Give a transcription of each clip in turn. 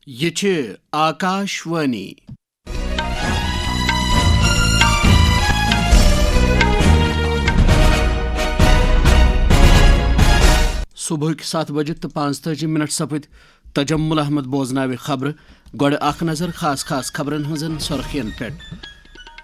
یہ چھ آکاشوانی صبح 7 بجے تو 45 سپد تجمل احمد بوزناو خبر گوڑ اخ نظر خاص خبرن ہزن سرخین پہ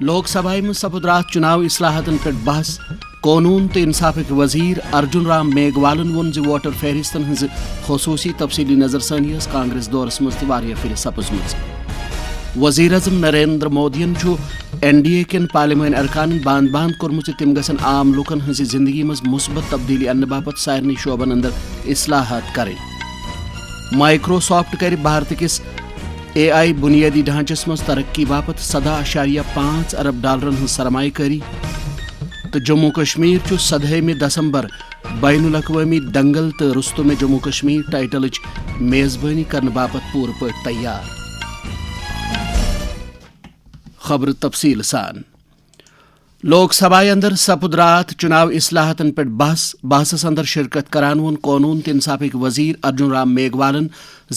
لوک سبھا من سپد رات چناو اصلاحاتن پہ بحث قانون تو انصاف وزیر ارجن رام میگوالن وون ووٹر فہرستن ہز خصوصی تفصیلی نظر ثانی کانگریس دورس مز پھر سپزمت وزیر اعظم نریندر مودین این ڈی اے کن پارلیمانی ارکان باند کورمت تم گھن عام لوکن ہز زندگی مز مثبت تبدیلی انہ باپت سارے شعبن اندر اصلاحات کریں مائکروسافٹ کر بھارت کس اے آئی بنیادی ڈھانچس مز ترقی باپت $7.5 ارب ہز سرمایہ کاری تو جموں کشمیر 17 دسمبر بین الاقوامی دنگل تو رستم جموں کشمیر ٹائٹلچ میزبانی کرنے باپت پور پٹ تیار خبر تفصیل سان لوک سبھا اندر سپد رات چناو اصلاحاتن پہ بحثس اندر شرکت کران وون قانون تو انصاف وزیر ارجن رام میگوالن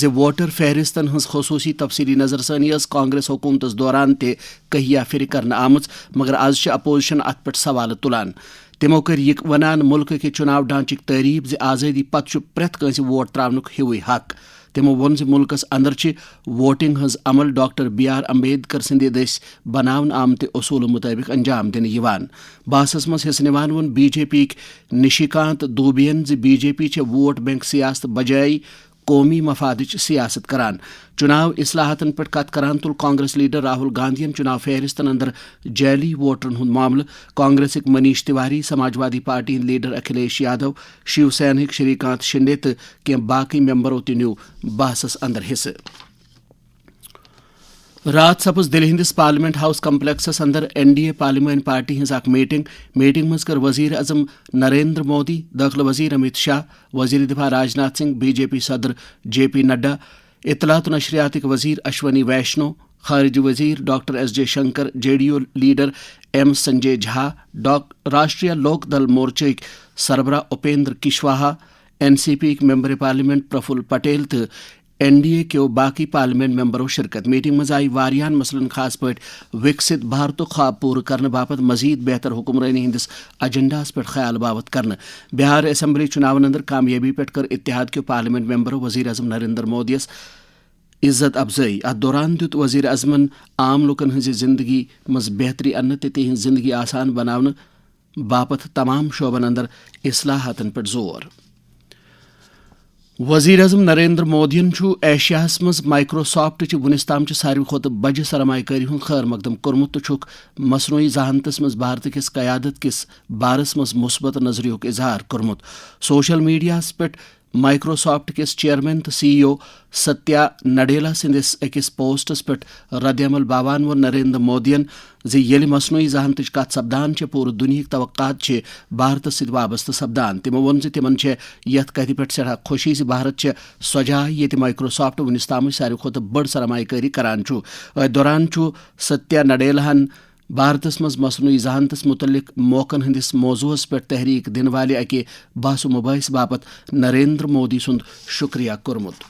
ووٹر فہرستن ہز خصوصی تفصیلی نظر ثانی کانگریس حکومتس دوران تہیا پھر کرنے آمت مگر آز اپوزیشن ات پہ سوال تلان تمو کر یہ ونان ملک کے چناو ڈھانچک تعریف آزادی پتہ پریت کنس ووٹ تراونک ہیوے حق تمو وون ملکس اندر ووٹنگ ہز عمل ڈاکٹر بی آر امبیدکر سند دس بناون آمت اصول مطابق انجام دن بحثس مز حصہ نوان وون B J P Nishikant Dubey B J P vote bank سیاست بجائے قومی مفادچ سیاست کران چناو اصلاحاتن پہ کت کران تل کانگریس لیڈر راہل گاندھی چناو فہرستن اندر جعلی ووٹرن ہند معاملہ کانگریسک منیش تیواری سماجوادی پارٹی لیڈر اکھلیش یادو شیو سینک شریکانت شنڈے تو کی باقی ممبرو تہ نیو بحثس اندر حصہ رات سپز دلہ ہندس پارلیمنٹ ہاؤس کمپلیکسس اندر این ڈی اے پارلیمانی پارٹی ہز اخ میٹنگ مز کر وزیر اعظم نریندر مودی داخلہ وزیر امت شاہ وزیر دفاع راجناتھ سنگھ بی جے پی صدر جے پی نڈا اطلاعات و نشریات وزیر اشونی ویشنو خارجہ وزیر doctor S Jaishankar J D U leader M Sanjay Jha Rashtriya Lok Dal Morcha سربراہ Upendra Kushwaha N C P member parliament Praful Patel تو این ڈی اے کیو باقی پارلیمنٹ ممبرو شرکت میٹنگ مز آئی واریاہن مسلن خاص پہ وکست بھارت خواب پور کرنے باپت مزید بہتر حکمرانی ہندس ایجنڈاس پہ خیال باوت کرنے بہار اسمبلی چناون اندر کامیابی پہ کر اتحاد کے پارلیمنٹ ممبرو وزیر اعظم نریندر مودیس عزت افزائی ات دوران دیت وزیر اعظمن عام لوکن ہز زندگی مز بہتری انہ تہذ زندگی آسان بناون باپت تمام شعبن اندر اصلاحاتن پہ زور وزیر اعظم نریندر مودین ایشیاہس مز مائکروسافٹ ونس تام ساروی کھت بجہ سرمایہ کاری ہند خیر مقدم کورمت تو چھک مصنوعی ذہانتس مز بھارت کس قیادت کس بارس مز مثبت نظریک اظہار کورمت سوشل میڈیاس پہ مائکروسافٹ کس چیئرمین تو سی ای او ستیا نڈیلا سندس اکس پوسٹس پہ رد عمل باوان و نریندر مودین یل مصنوعی ذہانتچ کت سپدان پور دنہک توقعات بھارت ست وابستہ سپدان تمو وون تمن یت کتھ پہ سٹھا خوشی بھارت سو جائے یہ مائکروسافٹ ونس تام ساروی کھت بڑ سرمایہ کاری کران دوران ستیا نڈیلہن بھارتس مز مصنوعی ذہانتس متعلق موقعن ہندس موضوعس پہ تحریک دن والے اکہ بحث و مباحث باپت نریندر مودی سند شکریہ کورمت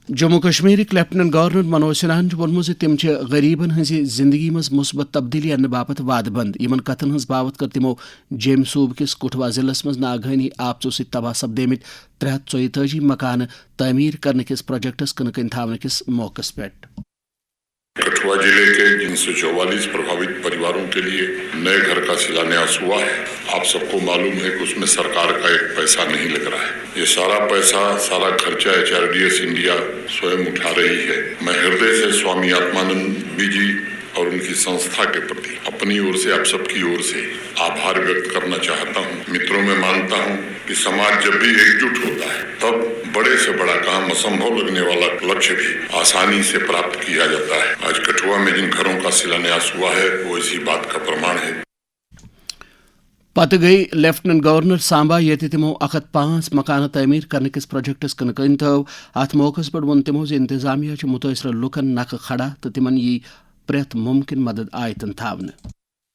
جموں کشمیرک لیفٹننٹ گورنر منوج سنہن وونمت تم غریبن ہز زندگی مز مثبت تبدیلی انہ باپت وعدہ بند ان کتن ہز باوت کر تمو جیم صوبہ کس کٹھوا ضلع مز ناگہانی آپژو ست تباہ سپدیمت 344 مکانہ تعمیر کرنے کس پروجیکٹس کن کن تھاون کس موقع پہ کٹھوا ضلع کے جن سے 44 پربھاوت پریواروں کے لیے نئے گھر کا شلانیاس ہوا ہے آپ سب کو معلوم ہے کہ اس میں سرکار کا ایک پیسہ نہیں لگ رہا ہے یہ سارا پیسہ سارا خرچہ HRDS انڈیا سوئم اٹھا رہی ہے میں ہردے سے سوامی آتمانند بی جی اور ان کی سنستھا کے پرتی اپنی اور سے آپ سب کی اور سے آبھار ویکت کرنا چاہتا ہوں متروں میں مانتا ہوں کہ سماج جب بھی ایک جٹ ہوتا ہے تب بڑے سے بڑا کام اسمبھو لگنے والا لکشیہ بھی آسانی سے پراپت کیا جاتا ہے آج کٹھوا میں جن گھروں کا شلانیاس ہوا ہے وہ اسی بات کا پرمان ہے پتہ گئی لیفٹننٹ گورنر سامبا یہ تمو 105 مکانہ تعمیر کرنے کس پروجیکٹس کن کن تھو ات موقع پہ ون تمو انتظامیہ متاثرہ لکن نقہ کھڑا تو تمن یہ پریت ممکن مدد آیتن تھاونہ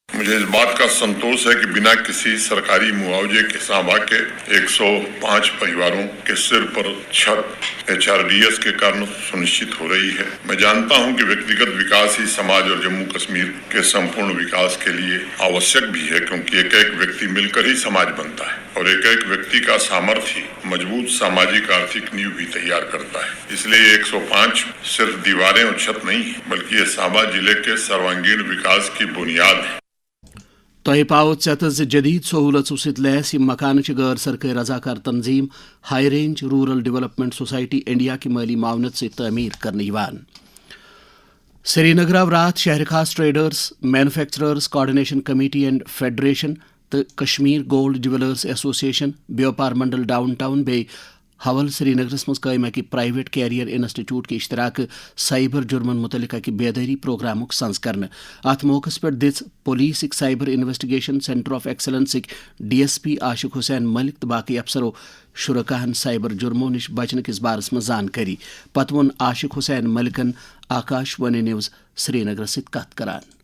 मुझे इस बात का संतोष है कि बिना किसी सरकारी मुआवजे के सांबा के 105 परिवारों के सिर पर छत HRDS के कारण सुनिश्चित हो रही है। मैं जानता हूं कि व्यक्तिगत विकास ही समाज और जम्मू कश्मीर के संपूर्ण विकास के लिए आवश्यक भी है, क्योंकि एक एक व्यक्ति मिलकर ही समाज बनता है और एक एक व्यक्ति का सामर्थ्य मजबूत सामाजिक आर्थिक नींव भी तैयार करता है। इसलिए 105 सिर्फ दीवारें और छत नहीं है, बल्कि ये सांबा जिले के सर्वांगीण विकास की बुनियाद है। तोह पाओ चतज जदीद सहूलतों सत लैस यह मकान गैर सरकारी रजाकार तंजीम high range rural development society India की माली मावनत से तमीर करने श्रीनगर रात शहर खास traders manufacturers coordination committee and federation तो कश्मीर गोल्ड ज्वेलर्स एसोसिएशन व्यापार मंडल डाउन टाउन बे हवल श्रीनगरस मज कायम प्राइवेट कैरियर इंस्टीट्यूट के इश्तराक साइबर जुर्मन मुतलिक बेदारी प्रोग्राम संस्करण अत मौके पर this police cyber investigation centre of excellence DSP आशिक हुसैन मलिक तो बाकी अफसरों शुरकाहन साइबर जुर्मों निश बचन किस बारस में जानकारी पत वोन आशिक हुसैन मलिकन आकाशवाणी न्यूज श्रीनगर से कत करान।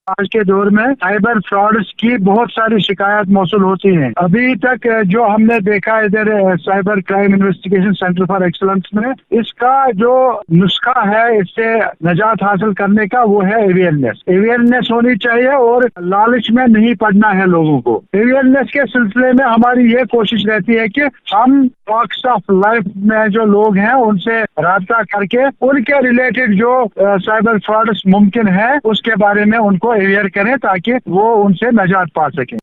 आज के दौर में साइबर फ्रॉड्स की बहुत सारी शिकायत मौसूल होती हैं। अभी तक जो हमने देखा इधर cyber crime investigation centre for excellence में इसका जो नुस्खा है इससे निजात हासिल करने का वो है अवेयरनेस होनी चाहिए और लालच में नहीं पड़ना है लोगों को। अवेयरनेस के सिलसिले में हमारी ये कोशिश रहती है कि हम वॉक्स ऑफ लाइफ में जो लोग हैं उनसे राब्ता करके उनके रिलेटेड जो साइबर फ्रॉड्स मुमकिन है उसके बारे में उनको अवेयर करें ताकि वो उनसे निजात पा सकें।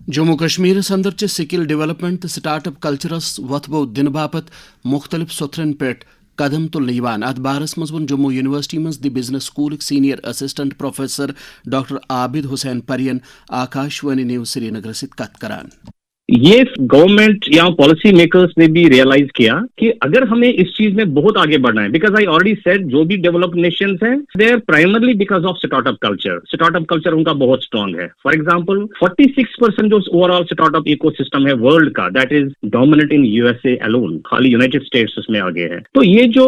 जम्मू कश्मीर अंदर स्किल डेवलपमेंट स्टार्टअप कल्चरस वथबो दिन बापत मुख्तलिफ सुथरन पे कदम तुलन अत बारस मज वोन जम्मू यूनिवर्सिटी मज the business school senior assistant professor doctor Abid Hussain परियन आकाशवाणी न्यूज श्रीनगर से कत करान। ये गवर्नमेंट या पॉलिसी मेकर्स ने भी रियलाइज किया कि अगर हमें इस चीज में बहुत आगे बढ़ना है, बिकॉज आई ऑलरेडी सेड जो भी डेवलप्ड नेशंस हैं they are primarily because of startup culture उनका बहुत स्ट्रांग है। फॉर एग्जांपल 46% जो ओवरऑल स्टार्टअप इकोसिस्टम है वर्ल्ड का that is dominant in USA alone, खाली यूनाइटेड स्टेट्स उसमें आगे है। तो ये जो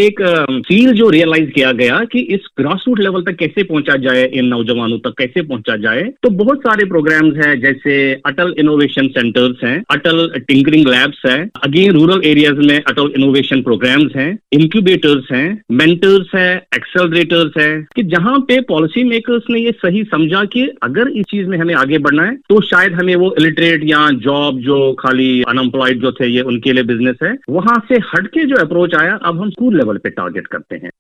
एक फील्ड जो रियलाइज किया गया कि इस ग्रास रूट लेवल तक कैसे पहुंचा जाए, इन नौजवानों तक कैसे पहुंचा जाए, तो बहुत सारे प्रोग्राम्स हैं जैसे अटल इनोवेशन सेंटर्स हैं, अटल टिंकरिंग लैब्स हैं, अगेन रूरल एरियाज में अटल इनोवेशन प्रोग्राम्स हैं, इंक्यूबेटर्स हैं, मेंटर्स हैं, एक्सेलरेटर्स हैं, कि जहां पे पॉलिसी मेकर्स ने ये सही समझा कि अगर इस चीज में हमें आगे बढ़ना है तो शायद हमें वो इलिटरेट या जॉब जो खाली अनएम्प्लॉयड जो थे ये उनके लिए बिजनेस है, वहां से हटके जो अप्रोच आया अब हम स्कूल लेवल पे टारगेट करते हैं।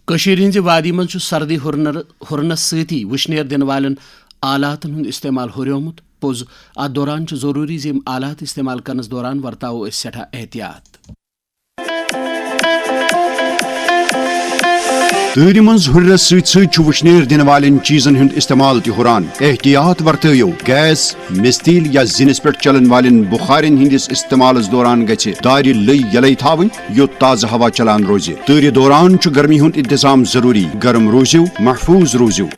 कशीर हिंद वादी मज सर्दी हुरनस सती वुशनेर दिन वालन आलातन हुंद इस्तेमाल हुर्योमुत पोज अत दौरान जरूरी जिम आलात इस्तेमाल करनस दौरान वर्ताओ सठा एहतियात। तूर मज हुर्रस सत वुशनेर दिन वाले चीजन हुंद इस्तेमाल तुरान एहतियात वर्तयो। गैस मिस्तील या जिनस पे चलन वाले बुखारिन हंदिस इस्तेमाल दौरान गि दार लई यलै थावन योत ताज़ा हवा चलान रोज। तूर दौरान गर्मी हुंद इंतजाम जरूरी, गर्म रोजो महफूज रोजो।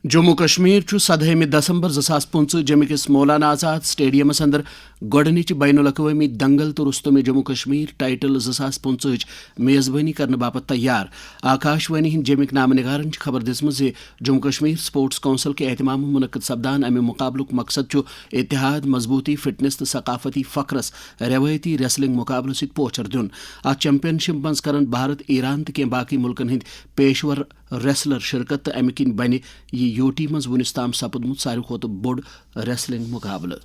जम्मू कश्मीर 17 दिसंबर 2015 जम्मू किस मौलाना आजाद स्टेडियमस अंदर गोडनिच बैनुल अक़वामी दंगल तो रुस्तुम जम्मू कश्मीर टाइटल 2015 मेज़बानी करने बापत तैयार। आकाशवाणी हिंद जमिक नाम निगारन खबर दिसमज जम्मू कश्मीर स्पोर्ट्स कौंसल के एहतमाम मुनक़द सपदान अमे मुकाबलुक मकसद इत्तेहाद मजबूती फिटनेस तो सकाफती फ़ख्रस रवायती रेसलिंग मुकाबलों सत पोचर दिन। अत चैंपियनशिप मज करन भारत ईरान तो बाकी मुल्कन हिंद पेशवर रेसलर शिरकत तो अमे किन बने ये यूटी मज वुनिस ताम सपदमुत सारे खोत बोड़ रेसलिंग मुकाबल।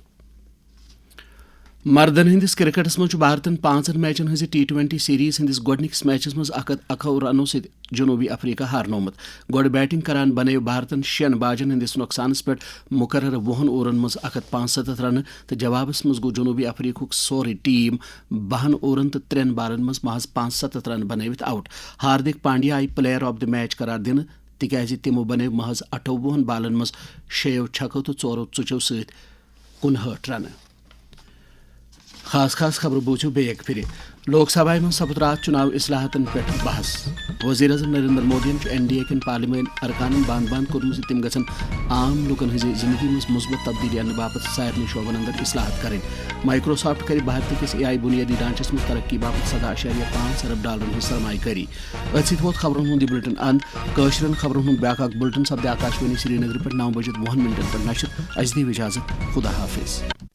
मर्दन हंदिस क्रिकेटस मज भारतन 5 मैचन हज T20 सीरीज हंदिस गोडनिकस मैचस मज 1 रनों से जनूबी अफ्रीका हारनोमुत। गोड बैटिंग करान बने भारतन 6 बाजन हंदिस नुकसानस पे मुकर्रर 20 ओवन मज 175 रन तो जवाबस मज गो जनूबी अफ्रीकुक सोरी टीम 12 ओवन तो 3 बालन मज महज 75 रन बनवित आउट। हार्दिक पांड्या आई प्लेयर ऑफ द मैच करार दिन तिकाज तिमो बने महज 58 बालन मज 6 छक्को तो 4 षुचो सत 59 रन। खास खबर बूझो बेक फिर लोक सभा में सपद रात चुनाव इस्लाहतन पे बहस वजीर अजम नरेंद्र मोदी NDA कन पार्लियामेंट अरकान बान बान कोर्म तम गन आम लुकन हज जिंदगी में मुस्बत तब्दीली अन्न बापत सारनी शोबन अंदर इस्लाहत करें माइक्रोसॉफ्ट कर भारत किस AI बुनियादी ढांचस में तरक्की बापत $7.5 अरब हज सरमाई करी अत वोत खबरन हूं बुलेटिन अंद कशरन खबरन हूं ब्याक बुलेटिन सपद आकाशवाणी श्रीनगर पे 9 बजे 10 मिनटन पर नशर अज दी इजाजत खुदा हाफिज।